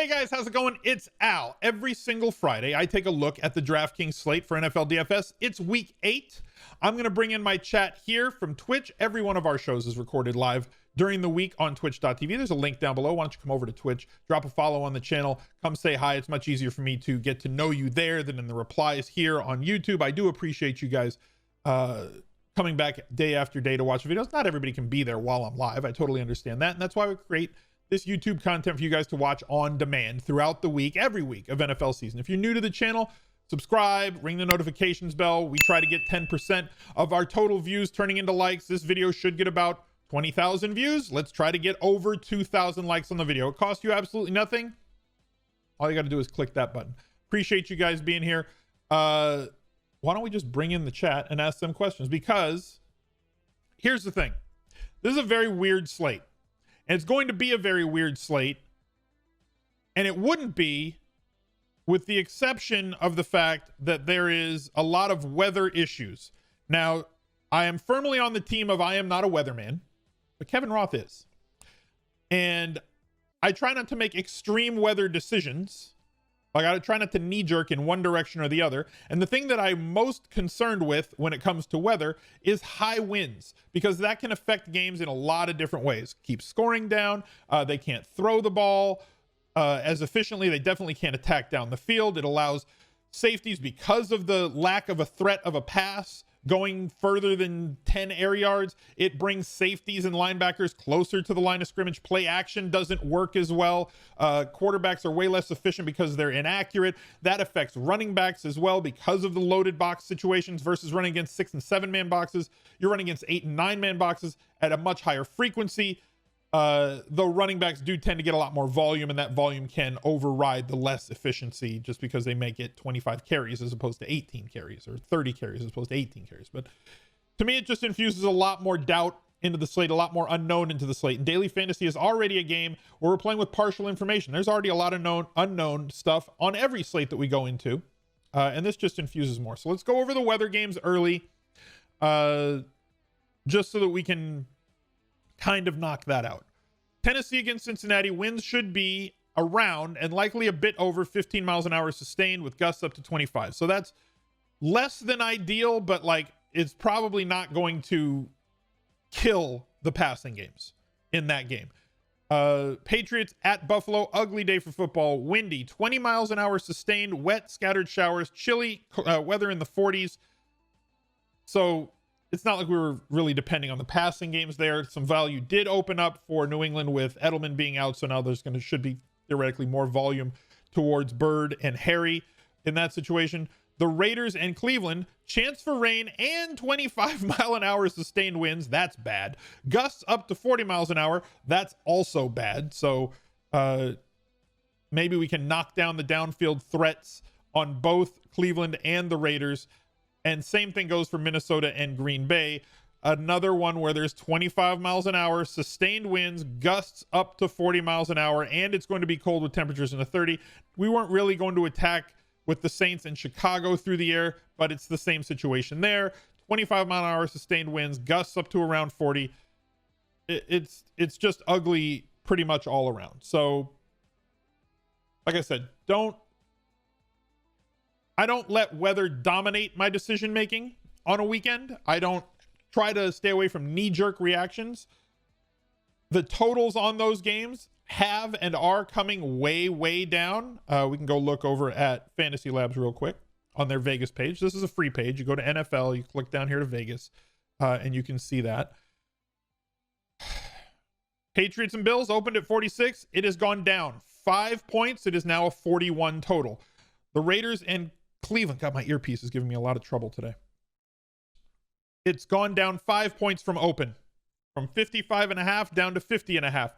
Hey guys, how's it going? It's Al. Every single Friday, I take a look at the DraftKings slate for NFL DFS. It's week 8. I'm going to bring in my chat here from Twitch. Every one of our shows is recorded live during the week on twitch.tv. There's a link down below. Why don't you come over to Twitch, drop a follow on the channel, come say hi. It's much easier for me to get to know you there than in the replies here on YouTube. I do appreciate you guys coming back day after day to watch videos. Not everybody can be there while I'm live. I totally understand that. And that's why we create this YouTube content for you guys to watch on demand throughout the week, every week of NFL season. If you're new to the channel, subscribe, ring the notifications bell. We try to get 10% of our total views turning into likes. This video should get about 20,000 views. Let's try to get over 2,000 likes on the video. It costs you absolutely nothing. All you got to do is click that button. Appreciate you guys being here. Why don't we just bring in the chat and ask them questions? Because here's the thing. This is a very weird slate. And it's going to be a very weird slate. And it wouldn't be with the exception of the fact that there is a lot of weather issues. Now, I am firmly on the team of I am not a weatherman, but Kevin Roth is. And I try not to make extreme weather decisions. I gotta try not to knee jerk in one direction or the other. And the thing that I'm most concerned with when it comes to weather is high winds, because that can affect games in a lot of different ways. Keep scoring down. They can't throw the ball as efficiently. They definitely can't attack down the field. It allows safeties, because of the lack of a threat of a pass going further than 10 air yards. It brings safeties and linebackers closer to the line of scrimmage. Play action doesn't work as well. Quarterbacks are way less efficient because they're inaccurate. That affects running backs as well because of the loaded box situations versus running against 6 and 7 man boxes. You're running against 8 and 9 man boxes at a much higher frequency. Though running backs do tend to get a lot more volume, and that volume can override the less efficiency just because they may get 25 carries as opposed to 18 carries, or 30 carries as opposed to 18 carries. But to me, it just infuses a lot more doubt into the slate, a lot more unknown into the slate. And daily fantasy is already a game where we're playing with partial information. There's already a lot of unknown stuff on every slate that we go into. And this just infuses more. So let's go over the weather games early, just so that we can kind of knock that out. Tennessee against Cincinnati, winds should be around and likely a bit over 15 miles an hour sustained with gusts up to 25. So that's less than ideal, but like it's probably not going to kill the passing games in that game. Patriots at Buffalo, ugly day for football, windy, 20 miles an hour sustained, wet, scattered showers, chilly weather in the 40s. So it's not like we were really depending on the passing games there. Some value did open up for New England with Edelman being out. So now there's should be theoretically more volume towards Bird and Harry in that situation. The Raiders and Cleveland, chance for rain and 25 mile an hour sustained winds. That's bad. Gusts up to 40 miles an hour. That's also bad. So maybe we can knock down the downfield threats on both Cleveland and the Raiders. And same thing goes for Minnesota and Green Bay. Another one where there's 25 miles an hour, sustained winds, gusts up to 40 miles an hour, and it's going to be cold with temperatures in the 30. We weren't really going to attack with the Saints in Chicago through the air, but it's the same situation there. 25 mile an hour sustained winds, gusts up to around 40. It's just ugly pretty much all around. So, like I said, I don't let weather dominate my decision making on a weekend. I don't try to stay away from knee-jerk reactions. The totals on those games have and are coming way, way down. We can go look over at Fantasy Labs real quick on their Vegas page. This is a free page. You go to NFL, you click down here to Vegas, and you can see that. Patriots and Bills opened at 46. It has gone down 5 points. It is now a 41 total. The Raiders and Cleveland, God, my earpiece is giving me a lot of trouble today. It's gone down 5 points from open, from 55.5 down to 50.5.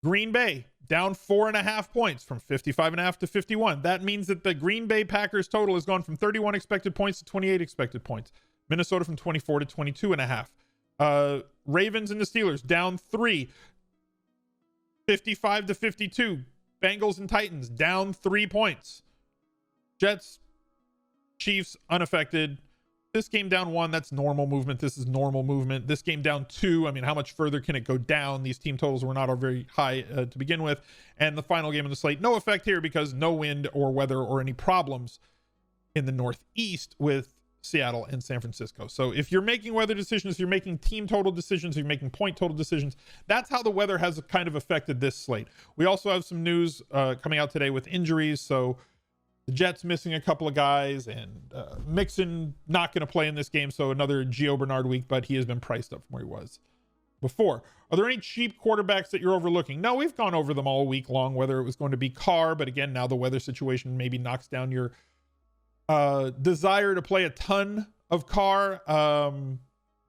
Green Bay down 4.5 points from 55.5 to 51. That means that the Green Bay Packers total has gone from 31 expected points to 28 expected points. Minnesota from 24 to 22.5. Ravens and the Steelers down 3, 55 to 52. Bengals and Titans down 3 points. Jets, Chiefs unaffected. This game down 1, that's normal movement. This is normal movement. This game down 2, I mean, how much further can it go down? These team totals were not all very high to begin with. And the final game of the slate, no effect here because no wind or weather or any problems in the Northeast with Seattle and San Francisco. So if you're making weather decisions, if you're making team total decisions, if you're making point total decisions, that's how the weather has kind of affected this slate. We also have some news coming out today with injuries. So the Jets missing a couple of guys, and Mixon not going to play in this game. So another Gio Bernard week, but he has been priced up from where he was before. Are there any cheap quarterbacks that you're overlooking? No, we've gone over them all week long, whether it was going to be Carr, but again, now the weather situation maybe knocks down your desire to play a ton of Carr.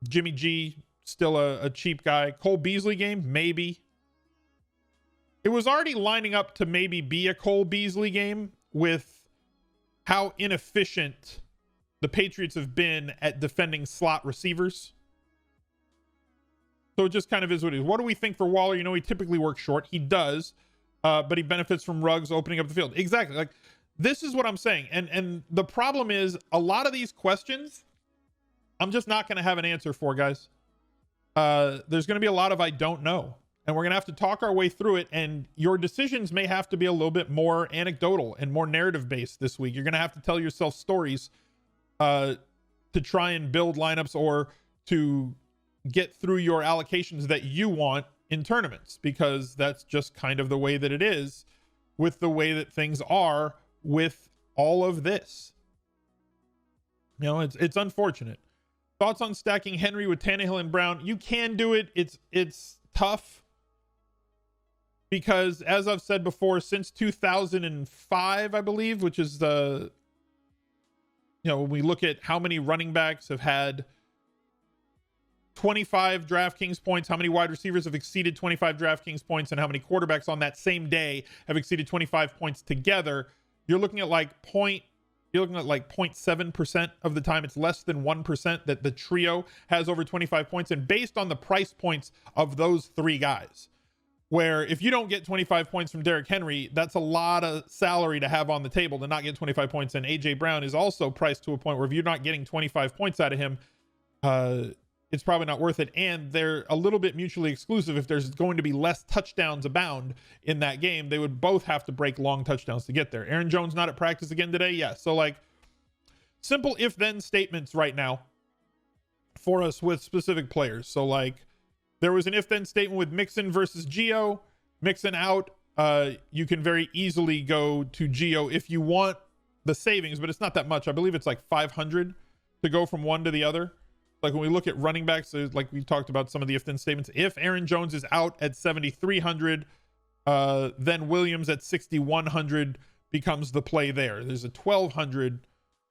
Jimmy G, still a cheap guy. Cole Beasley game, maybe. It was already lining up to maybe be a Cole Beasley game with how inefficient the Patriots have been at defending slot receivers. So it just kind of is what it is. What do we think for Waller? You know, he typically works short. He does, but he benefits from Ruggs opening up the field. Exactly. Like, this is what I'm saying. And the problem is a lot of these questions, I'm just not going to have an answer for, guys. There's going to be a lot of I don't know. And we're going to have to talk our way through it. And your decisions may have to be a little bit more anecdotal and more narrative based this week. You're going to have to tell yourself stories to try and build lineups or to get through your allocations that you want in tournaments, because that's just kind of the way that it is with the way that things are with all of this. You know, it's unfortunate. Thoughts on stacking Henry with Tannehill and Brown? You can do it. It's tough. Because, as I've said before, since 2005, I believe, which is the, when we look at how many running backs have had 25 DraftKings points, how many wide receivers have exceeded 25 DraftKings points, and how many quarterbacks on that same day have exceeded 25 points together, you're looking at like 0.7% of the time. It's less than 1% that the trio has over 25 points. And based on the price points of those three guys, where if you don't get 25 points from Derrick Henry, that's a lot of salary to have on the table to not get 25 points. And AJ Brown is also priced to a point where if you're not getting 25 points out of him, it's probably not worth it. And they're a little bit mutually exclusive. If there's going to be less touchdowns abound in that game, they would both have to break long touchdowns to get there. Aaron Jones not at practice again today? Yeah. So like simple if-then statements right now for us with specific players. So like, there was an if-then statement with Mixon versus Gio. Mixon out. You can very easily go to Gio if you want the savings, but it's not that much. I believe it's like 500 to go from one to the other. Like when we look at running backs, like we talked about some of the if-then statements. If Aaron Jones is out at 7,300, then Williams at 6,100 becomes the play there. There's a 1,200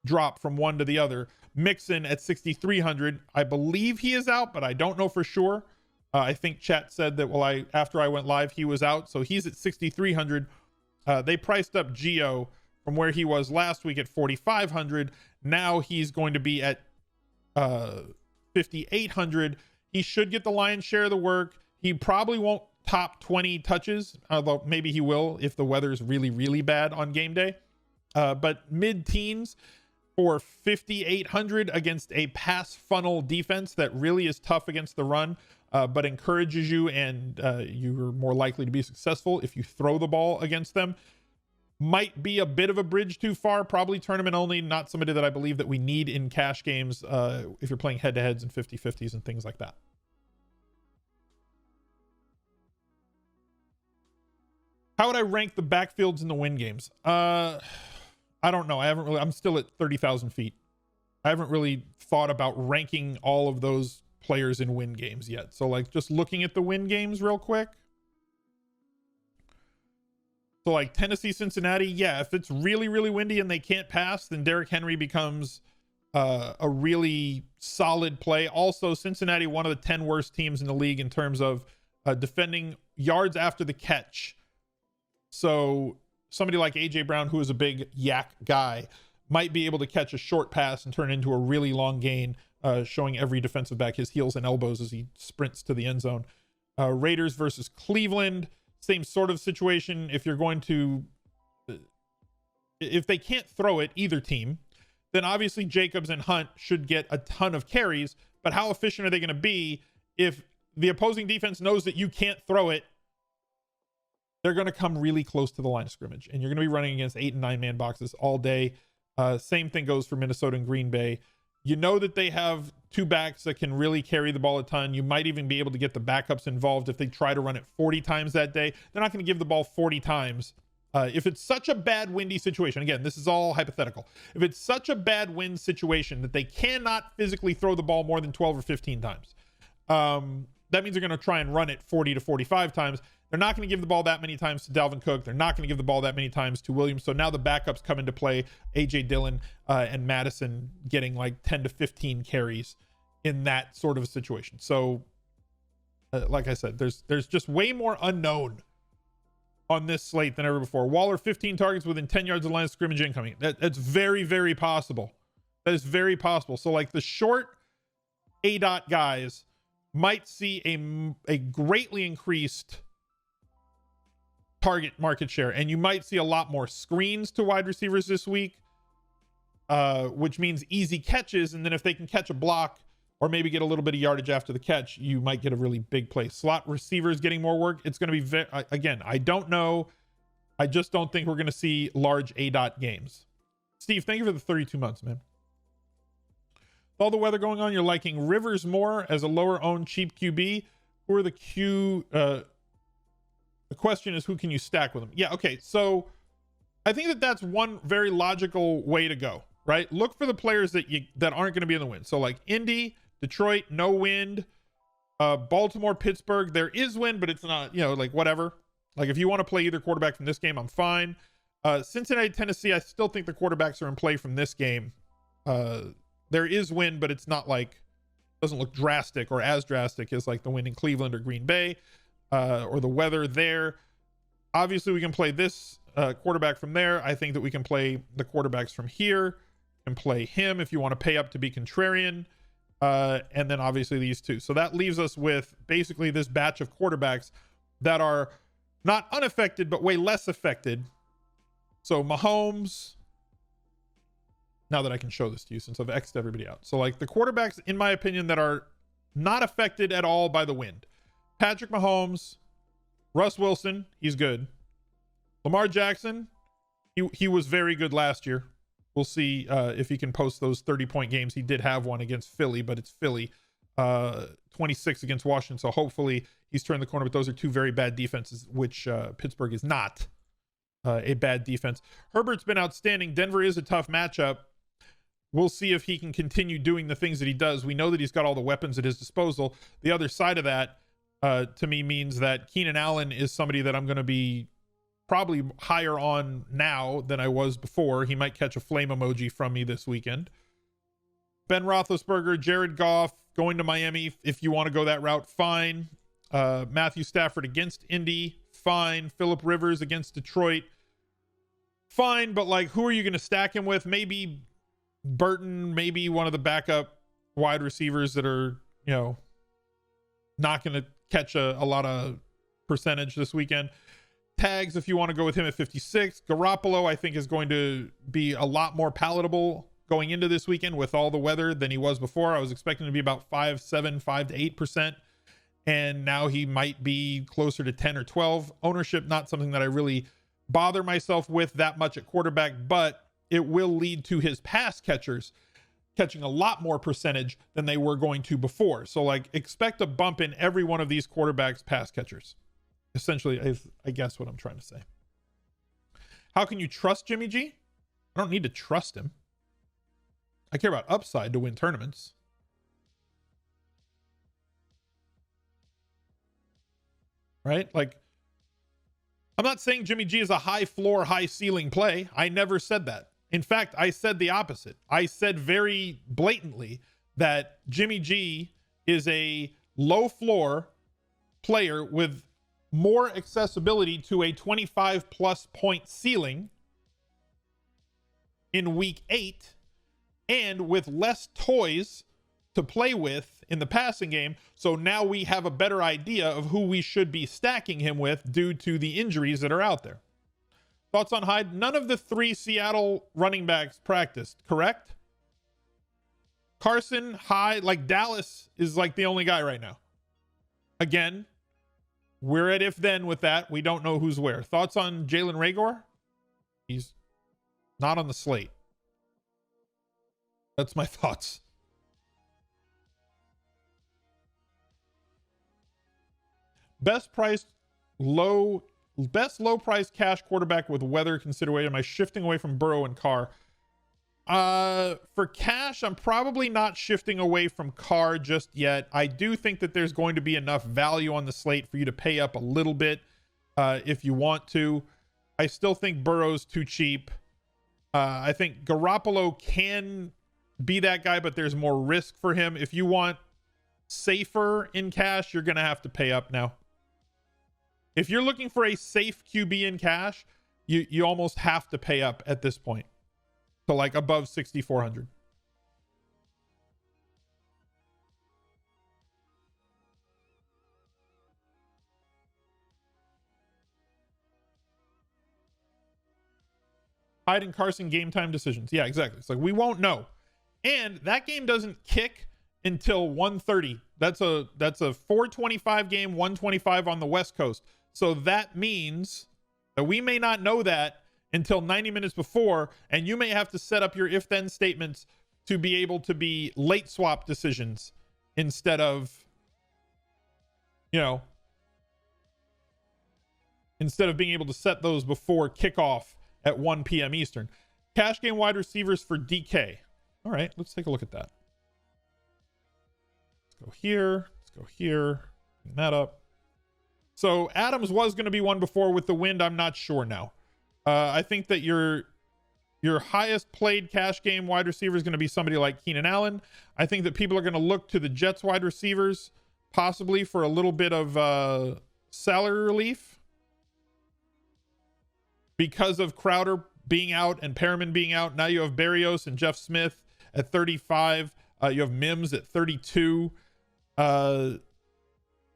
drop from one to the other. Mixon at 6,300. I believe he is out, but I don't know for sure. I think chat said that after I went live, he was out. So he's at 6,300. They priced up Gio from where he was last week at 4,500. Now he's going to be at 5,800. He should get the lion's share of the work. He probably won't top 20 touches, although maybe he will if the weather is really, really bad on game day. But mid-teens for 5,800 against a pass funnel defense that really is tough against the run. But encourages you, and you're more likely to be successful if you throw the ball against them. Might be a bit of a bridge too far, probably tournament only, not somebody that I believe that we need in cash games if you're playing head-to-heads and 50-50s and things like that. How would I rank the backfields in the win games? I don't know. I'm still at 30,000 feet. I haven't really thought about ranking all of those players in win games yet. So like just looking at the win games real quick. So like Tennessee, Cincinnati. Yeah. If it's really, really windy and they can't pass, then Derrick Henry becomes a really solid play. Also Cincinnati, one of the 10 worst teams in the league in terms of defending yards after the catch. So somebody like AJ Brown, who is a big yak guy, might be able to catch a short pass and turn it into a really long gain, showing every defensive back his heels and elbows as he sprints to the end zone. Raiders versus Cleveland, same sort of situation. If you're going to, if they can't throw it, either team, then obviously Jacobs and Hunt should get a ton of carries. But how efficient are they going to be if the opposing defense knows that you can't throw it? They're going to come really close to the line of scrimmage, and you're going to be running against 8 and 9 man boxes all day. Same thing goes for Minnesota and Green Bay. You know that they have two backs that can really carry the ball a ton. You might even be able to get the backups involved if they try to run it 40 times that day. They're not going to give the ball 40 times. If it's such a bad windy situation, again, this is all hypothetical. If it's such a bad wind situation that they cannot physically throw the ball more than 12 or 15 times, that means they're going to try and run it 40 to 45 times. They're not going to give the ball that many times to Dalvin Cook. They're not going to give the ball that many times to Williams. So now the backups come into play. A.J. Dillon and Madison getting like 10 to 15 carries in that sort of a situation. So like I said, there's just way more unknown on this slate than ever before. Waller, 15 targets within 10 yards of the line of scrimmage incoming. That's very, very possible. That is very possible. So like the short A-dot guys might see a greatly increased target market share, and you might see a lot more screens to wide receivers this week, which means easy catches. And then if they can catch a block or maybe get a little bit of yardage after the catch, you might get a really big play. Slot receivers getting more work. It's going to be again, I don't know. I just don't think we're going to see large A-dot games. Steve, thank you for the 32 months, man. With all the weather going on, you're liking Rivers more as a lower owned cheap QB. Who are the question is, who can you stack with them? Yeah, okay. So I think that's one very logical way to go, right? Look for the players that aren't going to be in the wind. So like Indy, Detroit, no wind. Baltimore, Pittsburgh, there is wind, but it's not, like whatever. Like if you want to play either quarterback from this game, I'm fine. Cincinnati, Tennessee, I still think the quarterbacks are in play from this game. There is wind, but it's not like, doesn't look drastic or as drastic as like the wind in Cleveland or Green Bay. Or the weather there. Obviously, we can play this quarterback from there. I think that we can play the quarterbacks from here and play him if you want to pay up to be contrarian. And then obviously these two. So that leaves us with basically this batch of quarterbacks that are not unaffected, but way less affected. So Mahomes, now that I can show this to you since I've X'd everybody out. So like the quarterbacks, in my opinion, that are not affected at all by the wind. Patrick Mahomes, Russ Wilson, he's good. Lamar Jackson, he was very good last year. We'll see if he can post those 30-point games. He did have one against Philly, but it's Philly. 26 against Washington, so hopefully he's turned the corner. But those are two very bad defenses, which Pittsburgh is not a bad defense. Herbert's been outstanding. Denver is a tough matchup. We'll see if he can continue doing the things that he does. We know that he's got all the weapons at his disposal. The other side of that, to me, means that Keenan Allen is somebody that I'm going to be probably higher on now than I was before. He might catch a flame emoji from me this weekend. Ben Roethlisberger, Jared Goff going to Miami. If you want to go that route, fine. Matthew Stafford against Indy, fine. Phillip Rivers against Detroit, fine. But like, who are you going to stack him with? Maybe Burton, maybe one of the backup wide receivers that are, not going to catch a lot of percentage this weekend. Tags, if you want to go with him at 56. Garoppolo, I think, is going to be a lot more palatable going into this weekend with all the weather than he was before. I was expecting to be about 5-7, 5 to 8%. And now he might be closer to 10 or 12. Ownership, not something that I really bother myself with that much at quarterback, but it will lead to his pass catchers catching a lot more percentage than they were going to before. So like, expect a bump in every one of these quarterbacks pass catchers. Essentially, I guess what I'm trying to say. How can you trust Jimmy G? I don't need to trust him. I care about upside to win tournaments. Right? Like, I'm not saying Jimmy G is a high floor, high ceiling play. I never said that. In fact, I said the opposite. I said very blatantly that Jimmy G is a low floor player with more accessibility to a 25 plus point ceiling in week 8 and with less toys to play with in the passing game. So now we have a better idea of who we should be stacking him with due to the injuries that are out there. Thoughts on Hyde? None of the 3 Seattle running backs practiced, correct? Carson, high. Like Dallas is like the only guy right now. Again, we're at if then with that. We don't know who's where. Thoughts on Jalen Reagor? He's not on the slate. That's my thoughts. Best low price cash quarterback with weather consideration. Am I shifting away from Burrow and Carr? For cash, I'm probably not shifting away from Carr just yet. I do think that there's going to be enough value on the slate for you to pay up a little bit if you want to. I still think Burrow's too cheap. I think Garoppolo can be that guy, but there's more risk for him. If you want safer in cash, you're going to have to pay up now. If you're looking for a safe QB in cash, you almost have to pay up at this point. So like above 6,400. Hyde and Carson game time decisions. Yeah, exactly. It's like we won't know. And that game doesn't kick until 1:30. That's a 4:25 game, 1:25 on the West Coast. So that means that we may not know that until 90 minutes before, and you may have to set up your if-then statements to be able to be late swap decisions instead of, instead of being able to set those before kickoff at 1 p.m. Eastern. Cash game wide receivers for DK. All right, let's take a look at that. Let's go here. Let's go here. Bring that up. So Adams was going to be one before. With the wind, I'm not sure now. I think that your highest played cash game wide receiver is going to be somebody like Keenan Allen. I think that people are going to look to the Jets wide receivers possibly for a little bit of salary relief because of Crowder being out and Perriman being out. Now you have Berrios and Jeff Smith at 35. You have Mims at 32.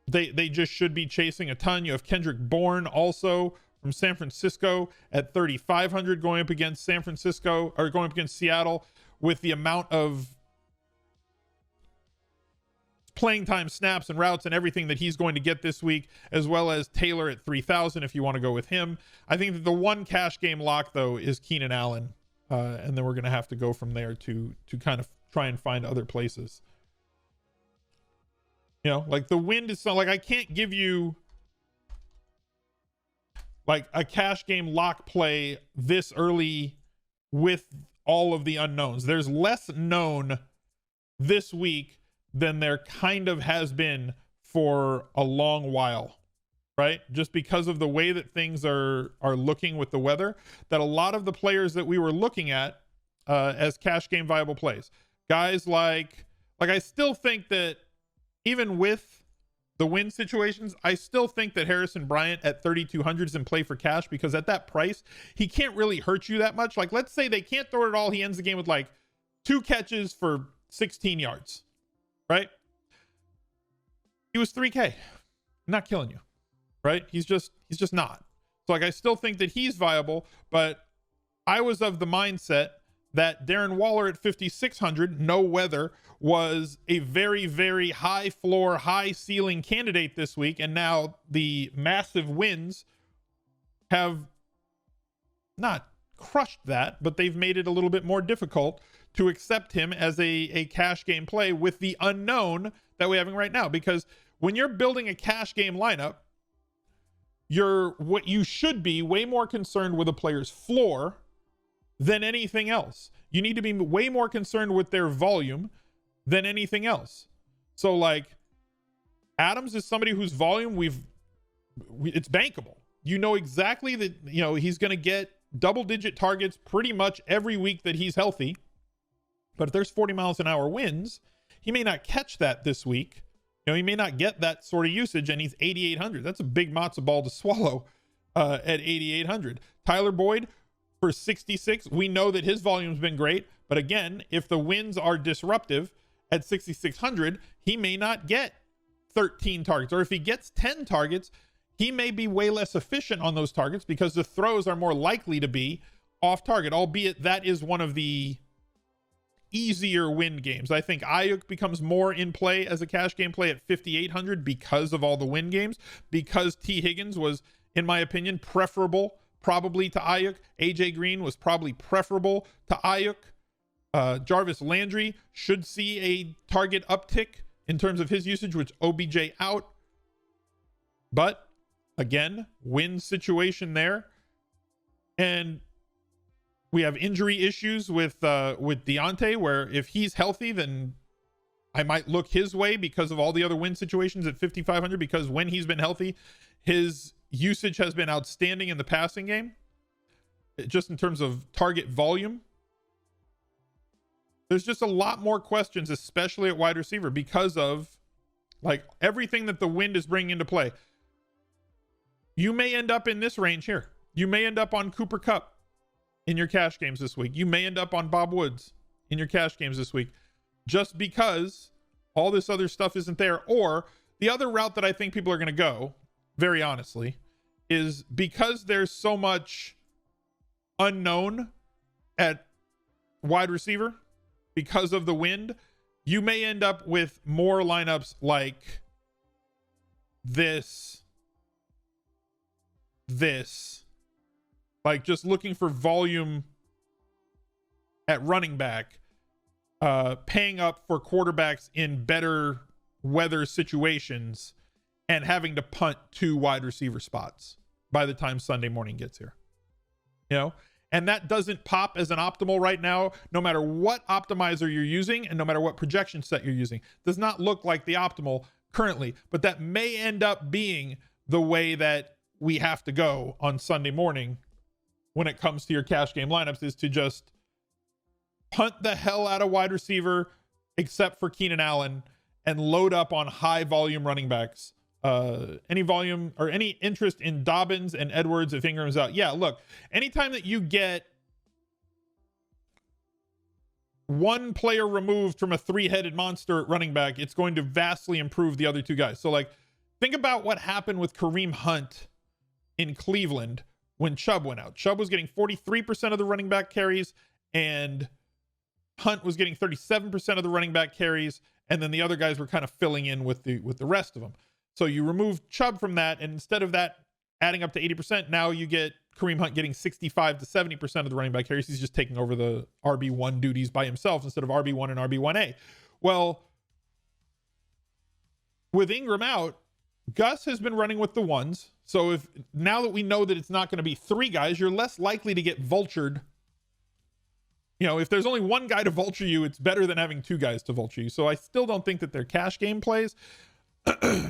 They just should be chasing a ton. You have Kendrick Bourne also from San Francisco at 3,500 going up against San Francisco, or going up against Seattle, with the amount of playing time, snaps and routes and everything that he's going to get this week, as well as Taylor at 3,000 if you want to go with him. I think that the one cash game lock though is Keenan Allen, and then we're going to have to go from there to kind of try and find other places. Like the wind is so, like I can't give you like a cash game lock play this early with all of the unknowns. There's less known this week than there kind of has been for a long while, right? Just because of the way that things are looking with the weather, that a lot of the players that we were looking at as cash game viable plays, guys like I still think that even with the win situations, I still think that Harrison Bryant at 3,200 is in play for cash, because at that price, he can't really hurt you that much. Like, let's say they can't throw it all. He ends the game with like 2 catches for 16 yards, right? He was 3K, not killing you, right? He's just not. So like, I still think that he's viable, but I was of the mindset that Darren Waller at 5,600, no weather, was a very, very high floor, high ceiling candidate this week. And now the massive wins have not crushed that, but they've made it a little bit more difficult to accept him as a cash game play with the unknown that we're having right now. Because when you're building a cash game lineup, what you should be way more concerned with a player's floor than anything else. You need to be way more concerned with their volume than anything else. So like Adams is somebody whose volume it's bankable. You know exactly that, he's going to get double-digit targets pretty much every week that he's healthy. But if there's 40 miles an hour winds, he may not catch that this week. He may not get that sort of usage, and he's 8,800. That's a big matzo ball to swallow at 8,800. Tyler Boyd for 66. We know that his volume's been great, but again, if the winds are disruptive at 6,600, he may not get 13 targets, or if he gets 10 targets, he may be way less efficient on those targets because the throws are more likely to be off target, albeit that is one of the easier win games. I think Ayuk becomes more in play as a cash game play at 5,800 because of all the win games, because T. Higgins was, in my opinion, preferable probably to Ayuk. AJ Green was probably preferable to Ayuk. Jarvis Landry should see a target uptick in terms of his usage, with OBJ out. But again, win situation there. And we have injury issues with Deontay, where if he's healthy, then I might look his way because of all the other win situations at 5,500, because when he's been healthy, his usage has been outstanding in the passing game, just in terms of target volume. There's just a lot more questions, especially at wide receiver, because of like everything that the wind is bringing into play. You may end up in this range here. You may end up on Cooper Kupp in your cash games this week. You may end up on Bob Woods in your cash games this week, just because all this other stuff isn't there. Or the other route that I think people are going to go, very honestly, is because there's so much unknown at wide receiver because of the wind, you may end up with more lineups like this, like just looking for volume at running back, paying up for quarterbacks in better weather situations, and having to punt 2 wide receiver spots by the time Sunday morning gets here. You know, and that doesn't pop as an optimal right now, no matter what optimizer you're using and no matter what projection set you're using. Does not look like the optimal currently, but that may end up being the way that we have to go on Sunday morning when it comes to your cash game lineups, is to just punt the hell out of wide receiver, except for Keenan Allen, and load up on high volume running backs. Any volume or any interest in Dobbins and Edwards if Ingram's out? Yeah, look, anytime that you get one player removed from a 3-headed monster at running back, it's going to vastly improve the other 2 guys. So like, think about what happened with Kareem Hunt in Cleveland when Chubb went out. Chubb was getting 43% of the running back carries, and Hunt was getting 37% of the running back carries, and then the other guys were kind of filling in with the rest of them. So you remove Chubb from that, and instead of that adding up to 80%, now you get Kareem Hunt getting 65 to 70% of the running back carries. He's just taking over the RB1 duties by himself instead of RB1 and RB1A. Well, with Ingram out, Gus has been running with the ones. So if now that we know that it's not going to be 3 guys, you're less likely to get vultured. You know, if there's only 1 guy to vulture you, it's better than having 2 guys to vulture you. So I still don't think that they're cash game plays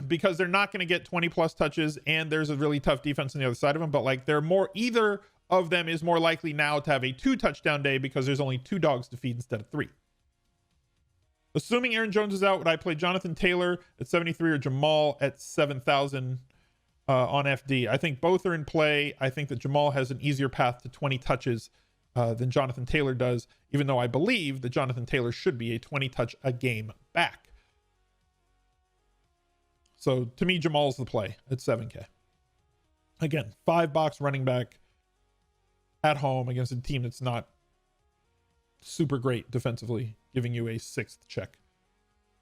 because they're not going to get 20 plus touches, and there's a really tough defense on the other side of them. But like, they're more, either of them is more likely now to have a 2 touchdown day because there's only 2 dogs to feed instead of 3. Assuming Aaron Jones is out, would I play Jonathan Taylor at 73 or Jamal at 7,000 on FD? I think both are in play. I think that Jamal has an easier path to 20 touches than Jonathan Taylor does, even though I believe that Jonathan Taylor should be a 20 touch a game back. So to me, Jamal's the play at 7K. Again, 5-box running back at home against a team that's not super great defensively, giving you a 6th check.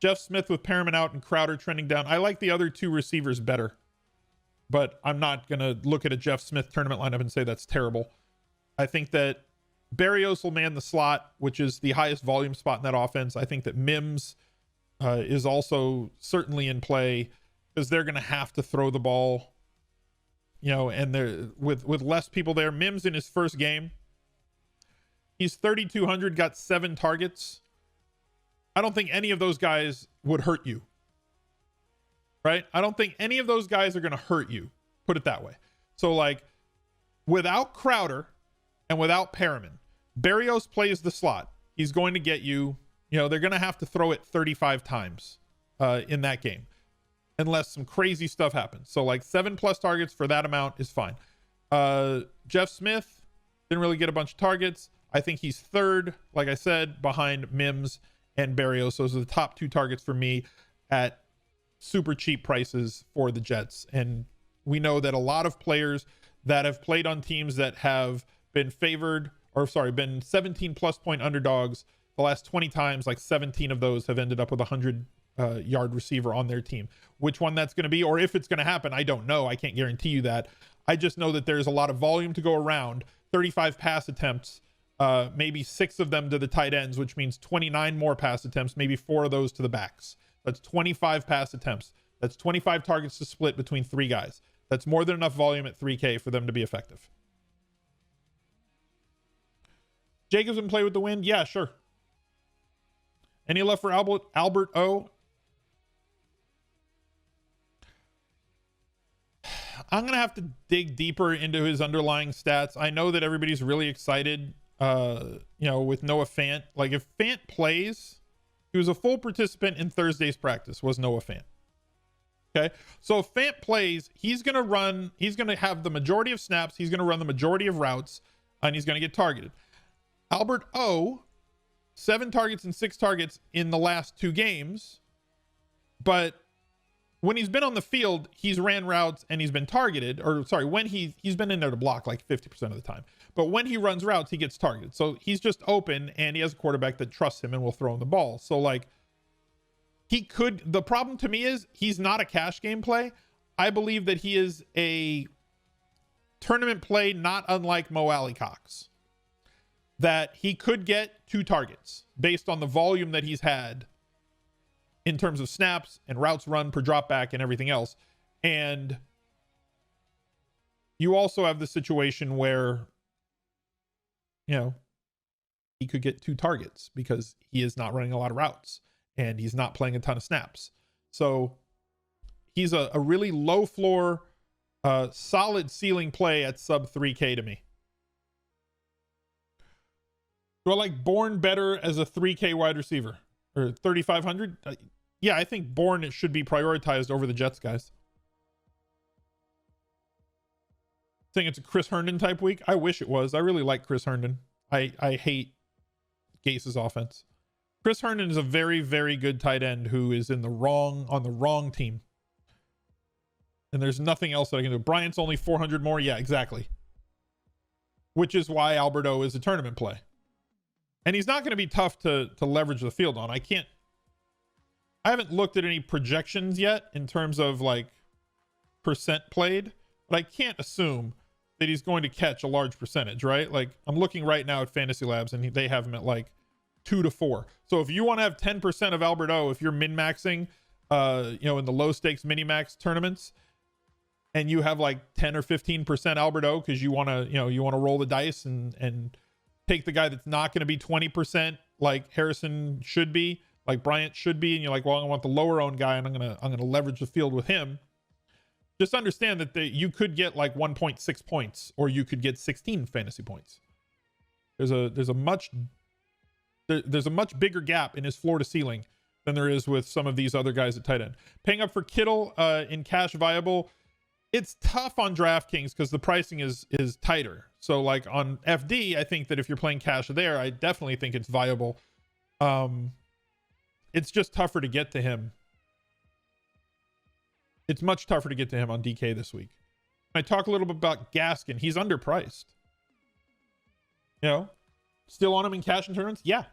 Jeff Smith with Perriman out and Crowder trending down. I like the other 2 receivers better, but I'm not going to look at a Jeff Smith tournament lineup and say that's terrible. I think that Berrios will man the slot, which is the highest volume spot in that offense. I think that Mims is also certainly in play because they're going to have to throw the ball, you know, and they're with less people there. Mims in his first game, he's 3,200, got 7 targets. I don't think any of those guys would hurt you, right? I don't think any of those guys are going to hurt you, put it that way. So like, without Crowder and without Perriman, Berrios plays the slot. He's going to get you, you know, they're going to have to throw it 35 times in that game, unless some crazy stuff happens. So like 7 plus targets for that amount is fine. Jeff Smith didn't really get a bunch of targets. I think he's 3rd, like I said, behind Mims and Berrios. Those are the top 2 targets for me at super cheap prices for the Jets. And we know that a lot of players that have played on teams that have been favored, or sorry, been 17 plus point underdogs the last 20 times, like 17 of those have ended up with a 100-yard receiver on their team. Which one that's going to be, or if it's going to happen, I don't know. I can't guarantee you that. I just know that there's a lot of volume to go around. 35 pass attempts, maybe 6 of them to the tight ends, which means 29 more pass attempts, maybe 4 of those to the backs. That's 25 pass attempts. That's 25 targets to split between 3 guys. That's more than enough volume at 3K for them to be effective. Jacobs can play with the wind? Yeah, sure. Any left for Albert O? I'm going to have to dig deeper into his underlying stats. I know that everybody's really excited, with Noah Fant. Like, if Fant plays, he was a full participant in Thursday's practice, was Noah Fant. Okay, so if Fant plays, he's going to have the majority of snaps, he's going to run the majority of routes, and he's going to get targeted. Albert O, 7 targets and 6 targets in the last 2 games, but when he's been on the field, he's ran routes and he's been targeted, when he's been in there to block like 50% of the time. But when he runs routes, he gets targeted. So he's just open and he has a quarterback that trusts him and will throw him the ball. So like the problem to me is he's not a cash game play. I believe that he is a tournament play, not unlike Mo Alley-Cox, that he could get 2 targets based on the volume that he's had in terms of snaps and routes run per drop back and everything else. And you also have the situation where, he could get 2 targets because he is not running a lot of routes and he's not playing a ton of snaps. So he's a really low floor, solid ceiling play at sub 3K to me. Do I like Bourne better as a 3K wide receiver? Or 3,500? Yeah, I think Bourne should be prioritized over the Jets guys. Think it's a Chris Herndon type week? I wish it was. I really like Chris Herndon. I hate Gase's offense. Chris Herndon is a very, very good tight end who is on the wrong team. And there's nothing else that I can do. Bryant's only 400 more. Yeah, exactly. Which is why Alberto is a tournament play. And he's not going to be tough to leverage the field on. I haven't looked at any projections yet in terms of like percent played, but I can't assume that he's going to catch a large percentage, right? Like I'm looking right now at Fantasy Labs and they have him at like 2 to 4. So if you want to have 10% of Alberto, if you're min-maxing, in the low stakes mini-max tournaments, and you have like 10 or 15% Alberto because you want to roll the dice and take the guy that's not going to be 20% like Harrison should be, like Bryant should be, and you're like, well, I want the lower owned guy and I'm gonna leverage the field with him. Just understand that you could get like 1.6 points or you could get 16 fantasy points. There's a much bigger gap in his floor to ceiling than there is with some of these other guys at tight end. Paying up for Kittle in cash viable. It's tough on DraftKings because the pricing is tighter. So like on FD, I think that if you're playing cash there, I definitely think it's viable. It's just tougher to get to him. It's much tougher to get to him on DK this week. I talk a little bit about Gaskin. He's underpriced. Still on him in cash and tournaments? Yeah.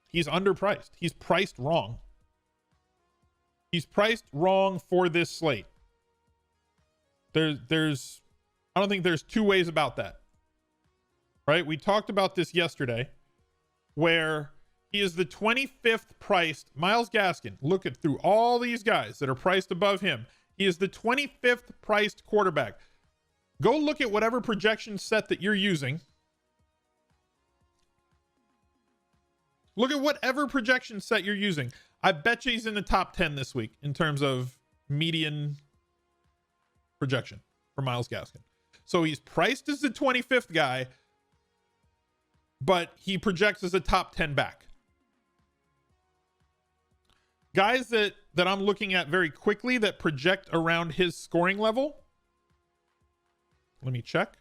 He's underpriced. He's priced wrong. He's priced wrong for this slate. I don't think there's 2 ways about that. Right? We talked about this yesterday where he is the 25th priced Myles Gaskin. Look at through all these guys that are priced above him. He is the 25th priced quarterback. Go look at whatever projection set that you're using. Look at whatever projection set you're using. I bet you he's in the top 10 this week in terms of median projection for Myles Gaskin. So he's priced as the 25th guy, but he projects as a top 10 back. Guys that I'm looking at very quickly that project around his scoring level. Let me check.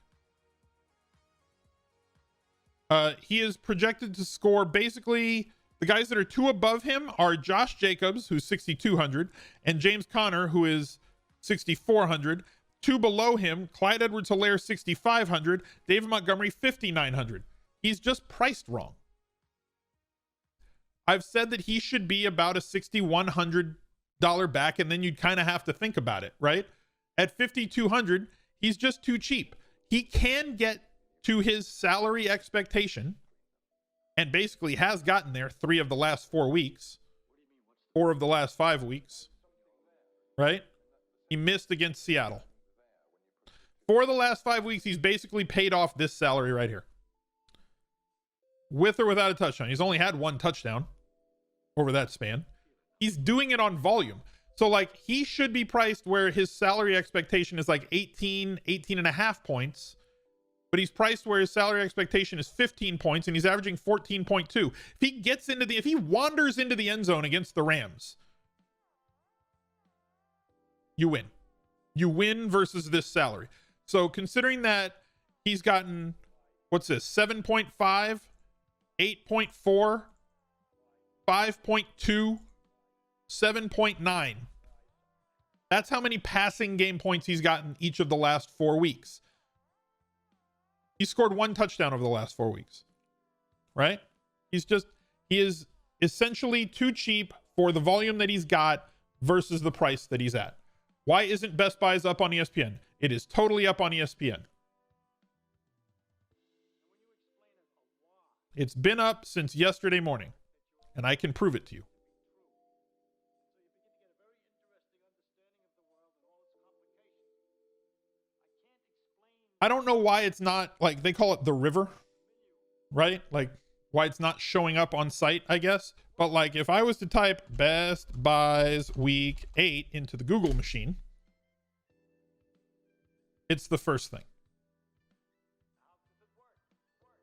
He is projected to score basically the guys that are 2 above him are Josh Jacobs, who's 6,200, and James Conner, who is 6,400. 2 below him, Clyde Edwards-Helaire, 6,500, David Montgomery, 5,900. He's just priced wrong. I've said that he should be about a $6,100 back, and then you'd kind of have to think about it, right? At $5,200, he's just too cheap. He can get to his salary expectation, and basically has gotten there 3 of the last 4 weeks, 4 of the last 5 weeks, right? He missed against Seattle. For the last 5 weeks, he's basically paid off this salary right here, with or without a touchdown. He's only had 1 touchdown over that span. He's doing it on volume. So like, he should be priced where his salary expectation is like 18 and a half points, but he's priced where his salary expectation is 15 points, and he's averaging 14.2. If he wanders into the end zone against the Rams, you win. You win versus this salary. So considering that he's gotten, what's this, 7.5, 8.4, 5.2, 7.9. That's how many passing game points he's gotten each of the last 4 weeks. He scored 1 touchdown over the last 4 weeks, right? He is essentially too cheap for the volume that he's got versus the price that he's at. Why isn't Best Buys up on ESPN? It is totally up on ESPN. It's been up since yesterday morning, and I can prove it to you. I don't know why it's not, like, they call it the river, right? Like, why it's not showing up on site, I guess. But like, if I was to type Best Buys Week 8 into the Google machine, it's the first thing.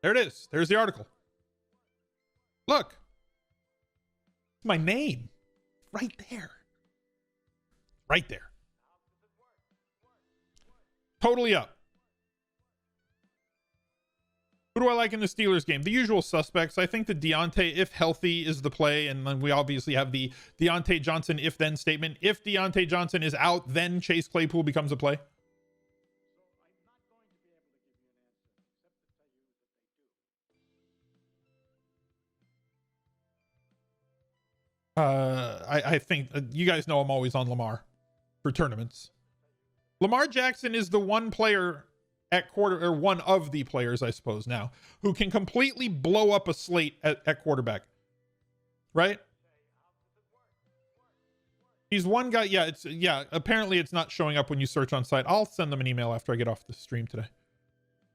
There it is. There's the article. Look. It's my name. Right there. Right there. Totally up. Who do I like in the Steelers game? The usual suspects. I think the Deontay, if healthy, is the play. And then we obviously have the Deontay Johnson if-then statement. If Deontay Johnson is out, then Chase Claypool becomes a play. I think you guys know I'm always on Lamar for tournaments. Lamar Jackson is the one player at quarter, or one of the players, I suppose now, who can completely blow up a slate at quarterback. Right? He's one guy. Apparently it's not showing up when you search on site. I'll send them an email after I get off the stream today.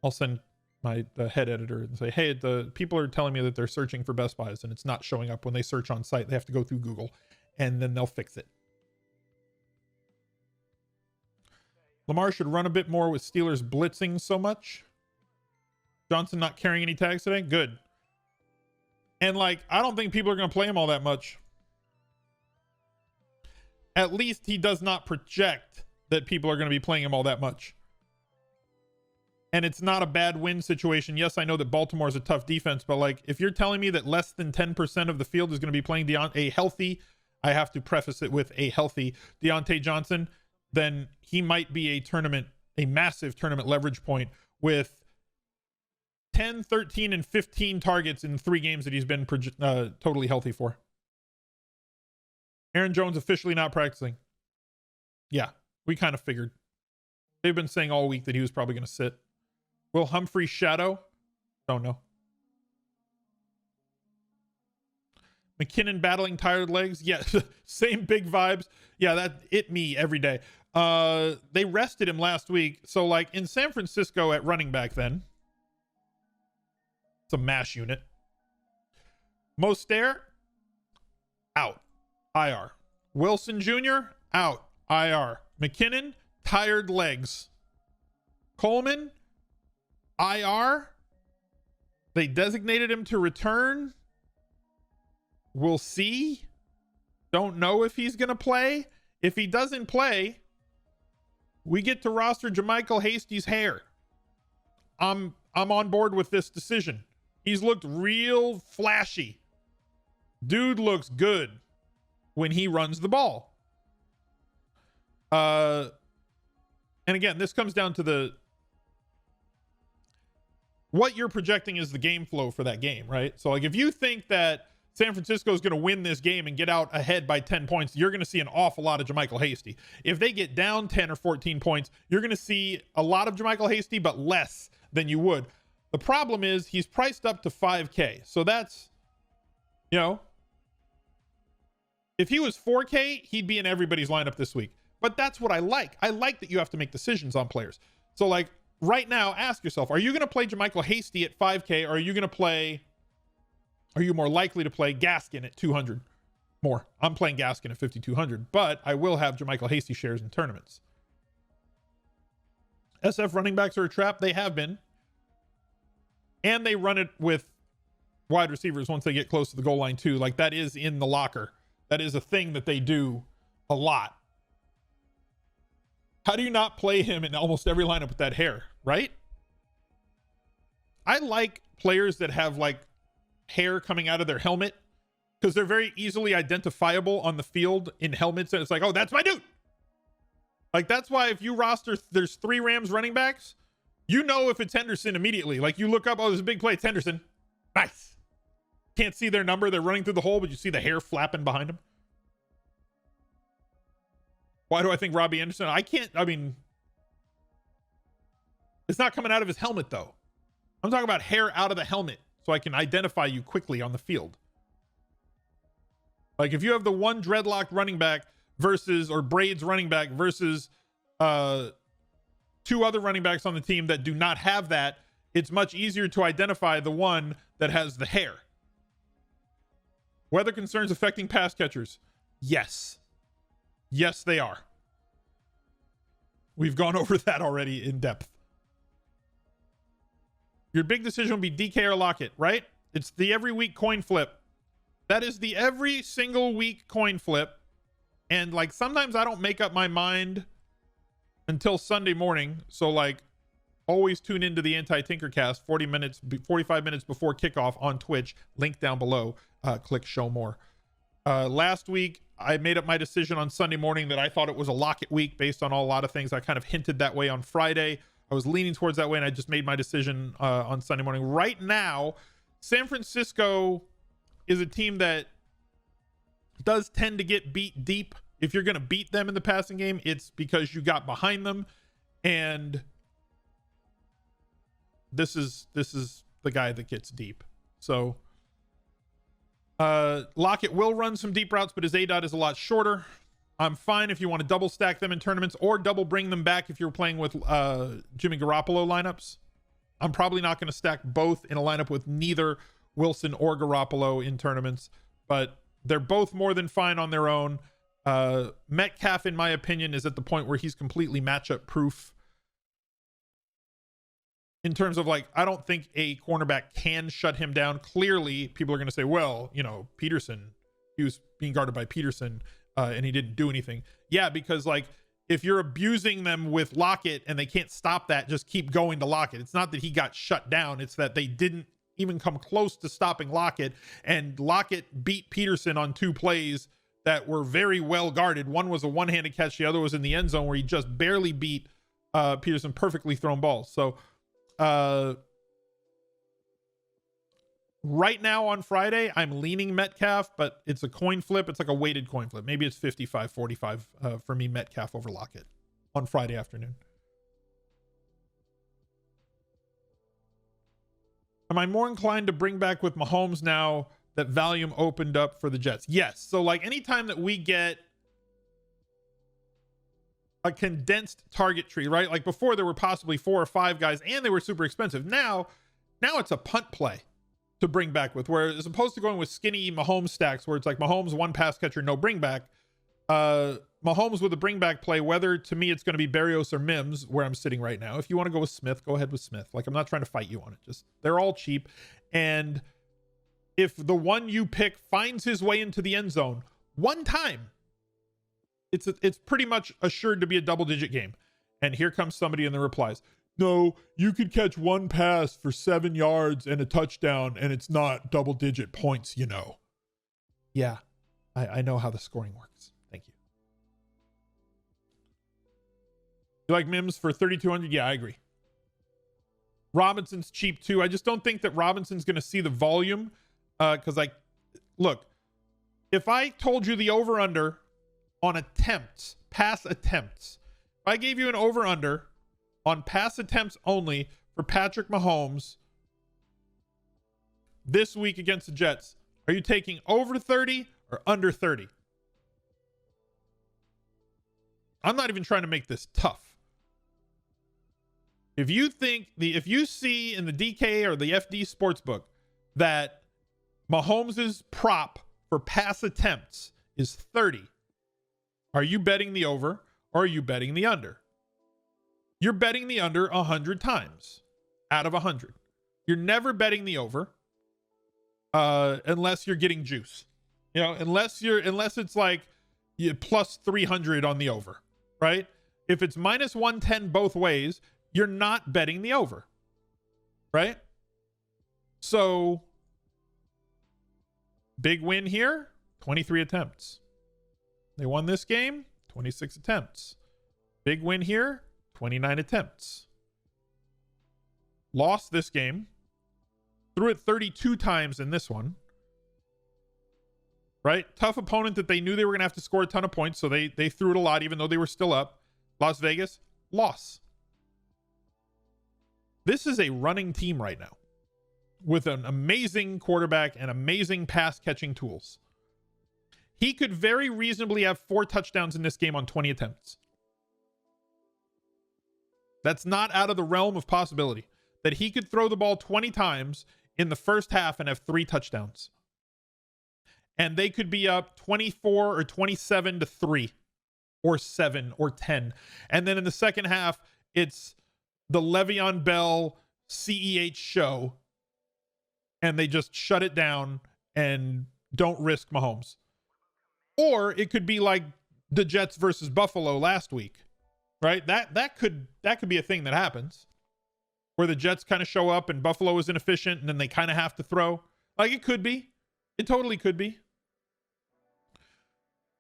I'll send the head editor and say, hey, the people are telling me that they're searching for Best Buys and it's not showing up when they search on site. They have to go through Google and then they'll fix it. Lamar should run a bit more with Steelers blitzing so much. Johnson not carrying any tags today. Good. And like, I don't think people are going to play him all that much. At least he does not project that people are going to be playing him all that much. And it's not a bad win situation. Yes, I know that Baltimore is a tough defense, but like, if you're telling me that less than 10% of the field is going to be playing a healthy, I have to preface it with a healthy Deontay Johnson, then he might be a massive tournament leverage point with 10, 13, and 15 targets in 3 games that he's been totally healthy for. Aaron Jones officially not practicing. Yeah, we kind of figured. They've been saying all week that he was probably going to sit. Will Humphrey shadow? Don't know. McKinnon battling tired legs. Yeah, same big vibes. Yeah, that it me every day. They rested him last week. So like in San Francisco at running back then, it's a mash unit. Mostert, out. IR. Wilson Jr., out. IR. McKinnon, tired legs. Coleman, IR. They designated him to return. We'll see. Don't know if he's going to play. If he doesn't play, we get to roster JaMychal Hasty's hair. I'm on board with this decision. He's looked real flashy. Dude looks good when he runs the ball. And again, this comes down to what you're projecting is the game flow for that game, right? So like if you think that San Francisco is going to win this game and get out ahead by 10 points, you're going to see an awful lot of JaMychal Hasty. If they get down 10 or 14 points, you're going to see a lot of JaMychal Hasty, but less than you would. The problem is he's priced up to 5K. So that's, you know, if he was 4K, he'd be in everybody's lineup this week. But that's what I like. I like that you have to make decisions on players. So like right now, ask yourself, are you going to play JaMychal Hasty at 5K, or are you going to play, are you more likely to play Gaskin at 200 more? I'm playing Gaskin at 5,200, but I will have JaMychal Hasty shares in tournaments. SF running backs are a trap. They have been. And they run it with wide receivers once they get close to the goal line too. Like that is in the locker. That is a thing that they do a lot. How do you not play him in almost every lineup with that hair, right? I like players that have like hair coming out of their helmet because they're very easily identifiable on the field in helmets. And it's like, oh, that's my dude. Like, that's why if you roster, there's 3 Rams running backs, you know if it's Henderson immediately. Like, you look up, oh, there's a big play, it's Henderson. Nice. Can't see their number. They're running through the hole, but you see the hair flapping behind them. Why do I think Robbie Anderson? I mean, it's not coming out of his helmet, though. I'm talking about hair out of the helmet so I can identify you quickly on the field. Like, if you have the one dreadlocked running back versus, or braids running back versus 2 other running backs on the team that do not have that, it's much easier to identify the one that has the hair. Weather concerns affecting pass catchers? Yes. Yes, they are. We've gone over that already in depth. Your big decision will be DK or Lockett, right? It's the every week coin flip. That is the every single week coin flip. And like sometimes I don't make up my mind until Sunday morning. So like always tune into the Anti-Tinkercast 45 minutes before kickoff on Twitch. Link down below. Click show more. Last week, I made up my decision on Sunday morning that I thought it was a Lockett week based on a lot of things. I kind of hinted that way on Friday. I was leaning towards that way, and I just made my decision on Sunday morning. Right now, San Francisco is a team that does tend to get beat deep. If you're going to beat them in the passing game, it's because you got behind them. And this is the guy that gets deep. So Lockett will run some deep routes, but his ADOT is a lot shorter. I'm fine if you want to double stack them in tournaments or double bring them back if you're playing with Jimmy Garoppolo lineups. I'm probably not going to stack both in a lineup with neither Wilson or Garoppolo in tournaments, but they're both more than fine on their own. Metcalf, in my opinion, is at the point where he's completely matchup proof. In terms of like, I don't think a cornerback can shut him down. Clearly, people are going to say, well, you know, Peterson, he was being guarded by Peterson and he didn't do anything. Yeah, because like if you're abusing them with Lockett and they can't stop that, just keep going to Lockett. It's not that he got shut down. It's that they didn't even come close to stopping Lockett, and Lockett beat Peterson on 2 plays that were very well guarded. One was a one-handed catch. The other was in the end zone where he just barely beat Peterson, perfectly thrown balls. So right now on Friday, I'm leaning Metcalf, but it's a coin flip. It's like a weighted coin flip. Maybe it's 55-45 for me, Metcalf over Lockett on Friday afternoon. Am I more inclined to bring back with Mahomes now that volume opened up for the Jets? Yes. So like anytime that we get a condensed target tree, right? Like before there were possibly 4 or 5 guys and they were super expensive. Now it's a punt play to bring back with, where as opposed to going with skinny Mahomes stacks where it's like Mahomes 1 pass catcher, no bring back, Mahomes with a bring back play, whether to me it's going to be Berrios or Mims where I'm sitting right now. If you want to go with Smith, go ahead with Smith. Like I'm not trying to fight you on it. Just they're all cheap. And if the one you pick finds his way into the end zone one time, it's pretty much assured to be a double-digit game. And here comes somebody in the replies. No, you could catch 1 pass for 7 yards and a touchdown, and it's not double-digit points, you know. Yeah, I know how the scoring works. Thank you. You like Mims for 3,200? Yeah, I agree. Robinson's cheap too. I just don't think that Robinson's going to see the volume because like look, if I told you the over-under on attempts, pass attempts, if I gave you an over-under on pass attempts only for Patrick Mahomes this week against the Jets, are you taking over 30 or under 30? I'm not even trying to make this tough. If you see in the DK or the FD Sportsbook that Mahomes' prop for pass attempts is 30, are you betting the over or are you betting the under? You're betting the under 100 times out of 100. You're never betting the over unless you're getting juice. You know, unless it's like plus 300 on the over, right? If it's minus 110 both ways, you're not betting the over, right? So big win here, 23 attempts. They won this game, 26 attempts. Big win here, 29 attempts. Lost this game. Threw it 32 times in this one. Right? Tough opponent that they knew they were going to have to score a ton of points, so they threw it a lot even though they were still up. Las Vegas, loss. This is a running team right now with an amazing quarterback and amazing pass-catching tools. He could very reasonably have 4 touchdowns in this game on 20 attempts. That's not out of the realm of possibility. That he could throw the ball 20 times in the first half and have 3 touchdowns. And they could be up 24 or 27 to 3 or 7 or 10. And then in the second half, it's the Le'Veon Bell CEH show. And they just shut it down and don't risk Mahomes. Or it could be like the Jets versus Buffalo last week, right? That could be a thing that happens where the Jets kind of show up and Buffalo is inefficient and then they kind of have to throw. Like it could be. It totally could be.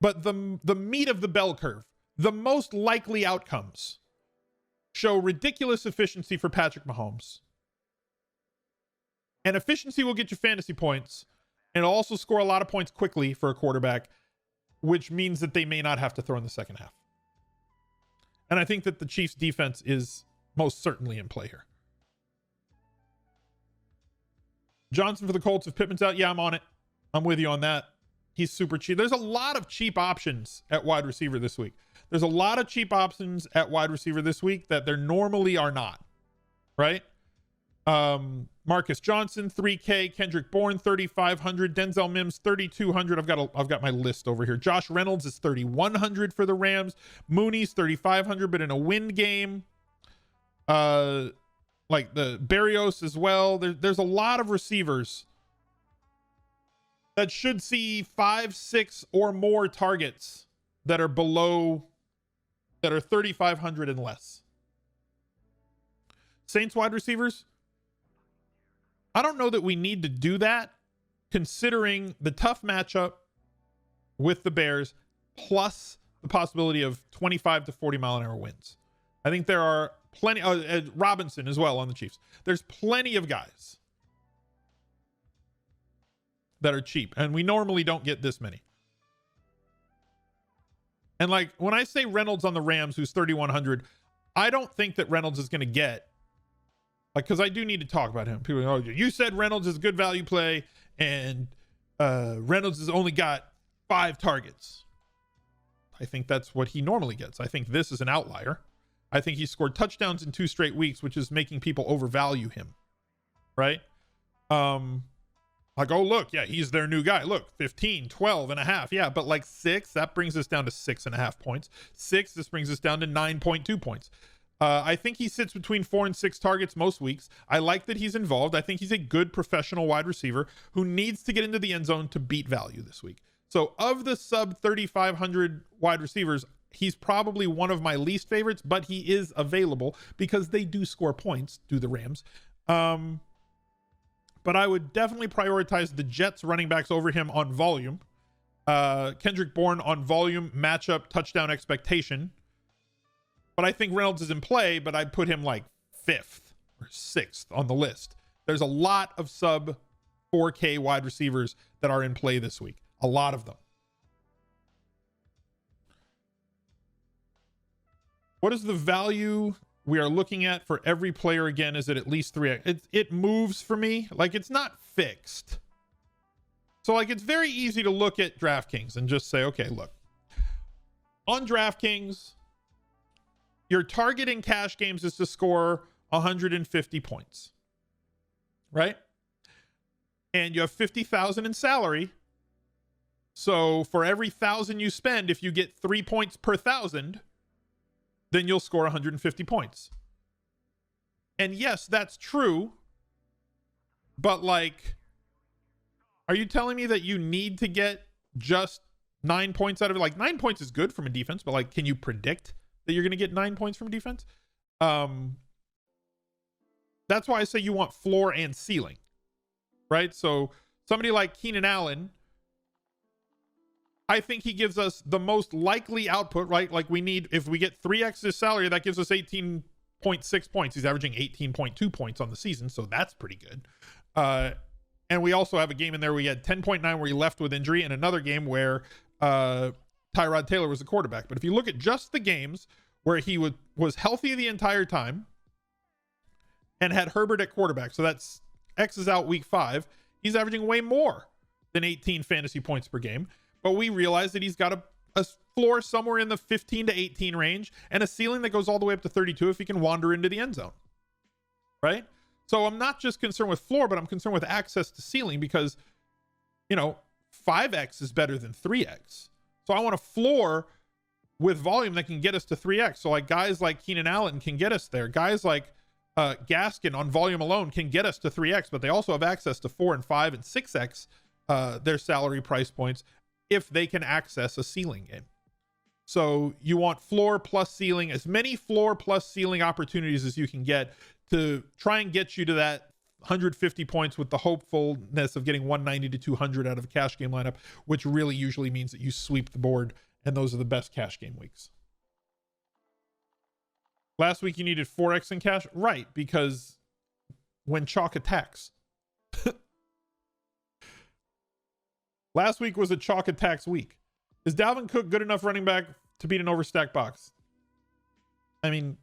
But the meat of the bell curve, the most likely outcomes show ridiculous efficiency for Patrick Mahomes. And efficiency will get you fantasy points. And it'll also score a lot of points quickly for a quarterback, which means that they may not have to throw in the second half. And I think that the Chiefs defense is most certainly in play here. Johnson for the Colts. If Pittman's out, yeah, I'm on it. I'm with you on that. He's super cheap. There's a lot of cheap options at wide receiver this week. There's a lot of cheap options at wide receiver this week that there normally are not, right? Marcus Johnson, 3K. Kendrick Bourne, 3,500. Denzel Mims, 3,200. I've got my list over here. Josh Reynolds is 3,100 for the Rams. Mooney's 3,500, but in a win game. Like the Berrios as well. There's a lot of receivers that should see 5, 6 or more targets that are below, that are 3,500 and less. Saints wide receivers, I don't know that we need to do that considering the tough matchup with the Bears plus the possibility of 25 to 40 mile an hour winds. I think there are plenty, Robinson as well on the Chiefs. There's plenty of guys that are cheap, and we normally don't get this many. And like when I say Reynolds on the Rams, who's 3,100, I don't think that Reynolds is going to get, like, because I do need to talk about him. People, oh, you said Reynolds is a good value play, and Reynolds has only got 5 targets. I think that's what he normally gets. I think this is an outlier. I think he scored touchdowns in 2 straight weeks, which is making people overvalue him, right? Like, oh, look, yeah, he's their new guy. Look, 15, 12 and a half. Yeah, but like 6, that brings us down to 6.5 points. 6, this brings us down to 9.2 points. I think he sits between 4 and 6 targets most weeks. I like that he's involved. I think he's a good professional wide receiver who needs to get into the end zone to beat value this week. So of the sub 3,500 wide receivers, he's probably one of my least favorites, but he is available because they do score points, do the Rams. But I would definitely prioritize the Jets running backs over him on volume. Kendrick Bourne on volume, matchup, touchdown expectation. But I think Reynolds is in play, but I'd put him like 5th or 6th on the list. There's a lot of sub 4K wide receivers that are in play this week. A lot of them. What is the value we are looking at for every player again? Is it at least 3x? It moves for me. Like, it's not fixed. So, like, it's very easy to look at DraftKings and just say, okay, look. On DraftKings, your target in cash games is to score 150 points. Right? And you have 50,000 in salary. So, for every 1,000 you spend, if you get 3 points per 1,000, then you'll score 150 points. And yes, that's true. But, like, are you telling me that you need to get just 9 points out of it? Like, 9 points is good from a defense, but, like, can you predict that you're going to get 9 points from a defense? That's why I say you want floor and ceiling, right? So somebody like Keenan Allen, I think he gives us the most likely output, right? Like, we need, if we get 3x his salary, that gives us 18.6 points. He's averaging 18.2 points on the season, so that's pretty good. And we also have a game in there where he had 10.9 where he left with injury, and another game where Tyrod Taylor was the quarterback. But if you look at just the games where he was healthy the entire time and had Herbert at quarterback, so that's X's out week 5, he's averaging way more than 18 fantasy points per game. But we realize that he's got a floor somewhere in the 15 to 18 range and a ceiling that goes all the way up to 32 if he can wander into the end zone, right? So I'm not just concerned with floor, but I'm concerned with access to ceiling because, 5x is better than 3x. So I want a floor with volume that can get us to 3x. So, like, guys like Keenan Allen can get us there. Guys like Gaskin on volume alone can get us to 3x, but they also have access to 4 and 5 and 6x their salary price points if they can access a ceiling game. So you want floor plus ceiling, as many floor plus ceiling opportunities as you can get to try and get you to that 150 points with the hopefulness of getting 190 to 200 out of a cash game lineup, which really usually means that you sweep the board, and those are the best cash game weeks. Last week you needed 4x in cash? Right, because when chalk attacks. Last week was a chalk attacks week. Is Dalvin Cook good enough running back to beat an overstacked box? I mean,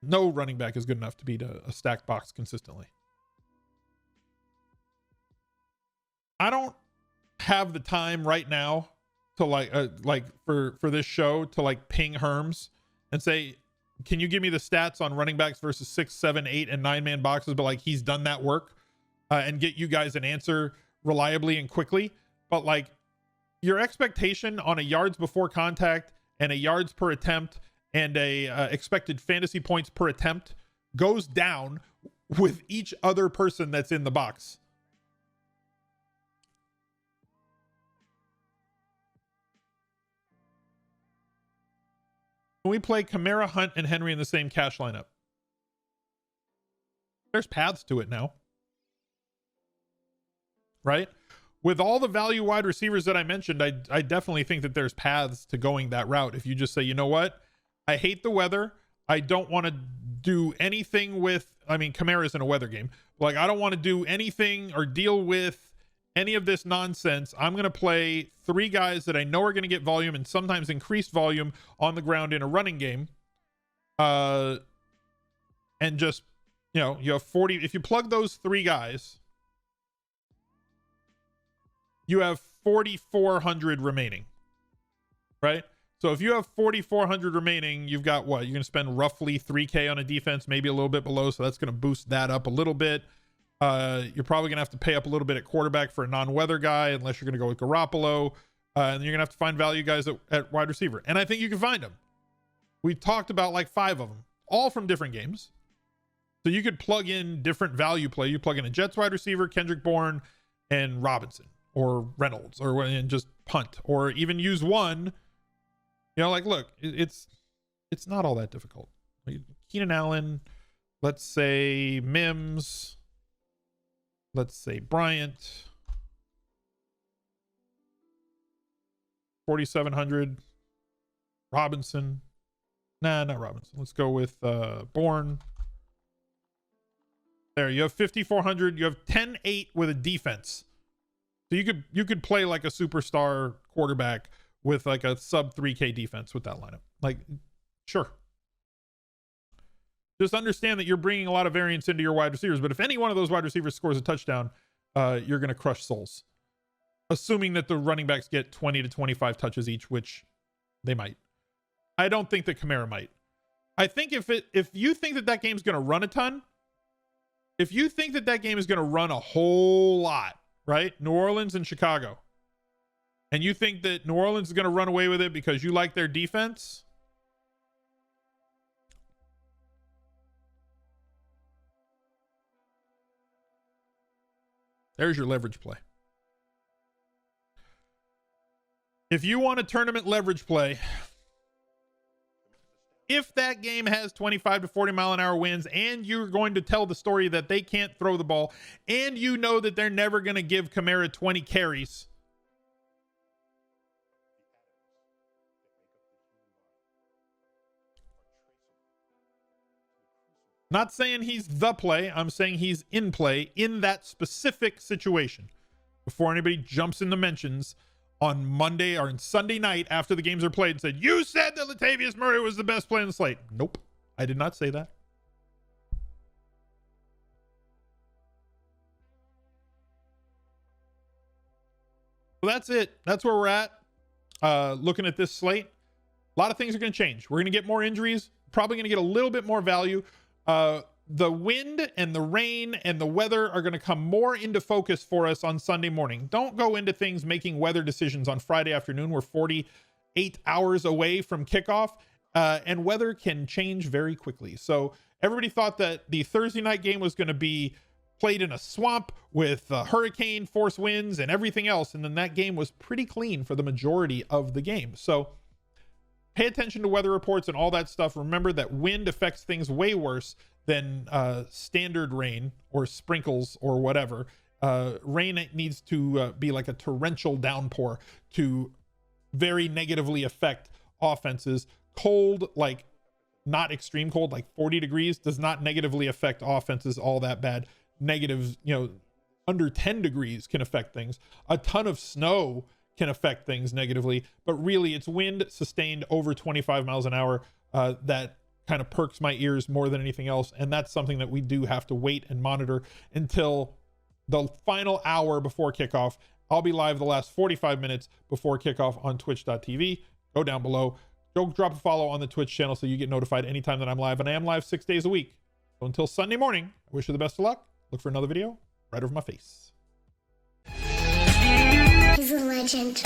no running back is good enough to beat a stacked box consistently. I don't have the time right now to like for this show to like ping Herms and say, can you give me the stats on running backs versus 6, 7, 8, and 9-man boxes? But like, he's done that work and get you guys an answer reliably and quickly. But like, your expectation on a yards before contact and a yards per attempt and a expected fantasy points per attempt goes down with each other person that's in the box. When we play Kamara, Hunt, and Henry in the same cash lineup, there's paths to it now, right? With all the value wide receivers that I mentioned, I definitely think that there's paths to going that route. If you just say, you know what? I hate the weather. I don't want to do anything with, I mean, Kamara's in a weather game. Like, I don't want to do anything or deal with any of this nonsense. I'm going to play 3 guys that I know are going to get volume and sometimes increased volume on the ground in a running game. And just, you have 40. If you plug those 3 guys, you have 4,400 remaining, right? So if you have 4,400 remaining, you've got what? You're going to spend roughly 3K on a defense, maybe a little bit below. So that's going to boost that up a little bit. You're probably going to have to pay up a little bit at quarterback for a non-weather guy, unless you're going to go with Garoppolo. And you're going to have to find value guys at wide receiver. And I think you can find them. We talked about like 5 of them, all from different games. So you could plug in different value play. You plug in a Jets wide receiver, Kendrick Bourne, and Robinson, or Reynolds, and just punt, or even use one. Like, look, it's not all that difficult. Keenan Allen, let's say Mims, let's say Bryant, 4,700. Robinson, not Robinson. Let's go with Bourne. There, you have 5,400. You have 10-8 with a defense. So you could play like a superstar quarterback with like a sub 3K defense with that lineup. Like, sure. Just understand that you're bringing a lot of variance into your wide receivers. But if any one of those wide receivers scores a touchdown, you're going to crush souls. Assuming that the running backs get 20 to 25 touches each, which they might. I don't think that Kamara might. I think if you think that game's going to run a ton, if you think that game is going to run a whole lot, right? New Orleans and Chicago, and you think that New Orleans is going to run away with it because you like their defense, there's your leverage play. If you want a tournament leverage play, if that game has 25 to 40 mile an hour winds and you're going to tell the story that they can't throw the ball and you know that they're never going to give Kamara 20 carries, not saying he's the play, I'm saying he's in play in that specific situation. Before anybody jumps in the mentions on Monday or on Sunday night after the games are played and said, you said that Latavius Murray was the best play on the slate. Nope, I did not say that. So that's it. That's where we're at. Looking at this slate, a lot of things are going to change. We're going to get more injuries, probably going to get a little bit more value. The wind and the rain and the weather are going to come more into focus for us on Sunday morning. Don't go into things making weather decisions on Friday afternoon. We're 48 hours away from kickoff, and weather can change very quickly. So everybody thought that the Thursday night game was going to be played in a swamp with hurricane force winds and everything else. And then that game was pretty clean for the majority of the game. So pay attention to weather reports and all that stuff. Remember that wind affects things way worse than standard rain or sprinkles or whatever. Rain needs to be like a torrential downpour to very negatively affect offenses. Cold, like not extreme cold, like 40 degrees, does not negatively affect offenses all that bad. Negatives, under 10 degrees can affect things. A ton of snow can affect things negatively, but really it's wind sustained over 25 miles an hour that kind of perks my ears more than anything else. And that's something that we do have to wait and monitor until the final hour before kickoff. I'll be live the last 45 minutes before kickoff on twitch.tv. Go down below. Go drop a follow on the Twitch channel so you get notified anytime that I'm live. And I am live 6 days a week. So until Sunday morning, I wish you the best of luck. Look for another video right over my face. He's a legend.